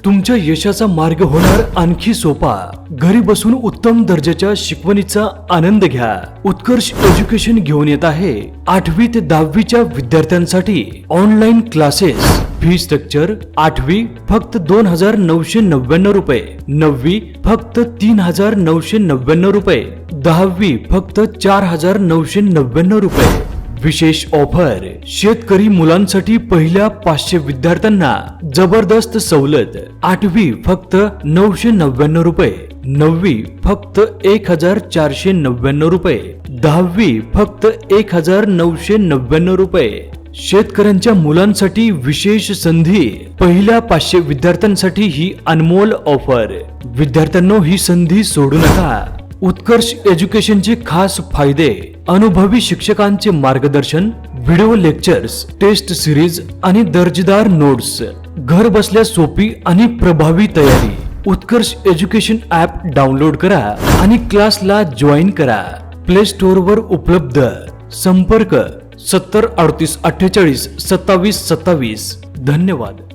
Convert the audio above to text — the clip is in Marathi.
तुमच्या यशाचा मार्ग होणार आणखी सोपा। घरी बसून उत्तम दर्जाच्या शिकवणीचा आनंद घ्या। उत्कर्ष एज्युकेशन घेऊन येत आहे 8वी ते 10वीच्या विद्यार्थ्यांसाठी ऑनलाईन क्लासेस। फी स्ट्रक्चर 8वी फक्त 2999 रुपये, 9वी फक्त 3999 रुपये, 10वी फक्त 4999 रुपये। विशेष ऑफर, शेतकरी मुलांसाठी पहिल्या 500 विद्यार्थ्यांना जबरदस्त सवलत। 8वी फक्त 999 रुपये, 9वी फक्त 1499 रुपये, 10वी फक्त 1999 रुपये। शेतकऱ्यांच्या मुलांसाठी विशेष संधी, पहिल्या 500 विद्यार्थ्यांसाठी ही अनमोल ऑफर। विद्यार्थ्यांनो, ही संधी सोडू नका। उत्कर्ष एज्युकेशनचे खास फायदे, अनुभवी शिक्षकांचे मार्गदर्शन, व्हिडिओ लेक्चर्स, टेस्ट सिरीज आणि दर्जेदार नोट्स। घर बसल्या सोपी आणि प्रभावी तयारी। उत्कर्ष एज्युकेशन ॲप डाउनलोड करा आणि क्लासला जॉईन करा। प्ले स्टोअर वर उपलब्ध। संपर्क 70 38 48 27 27। धन्यवाद।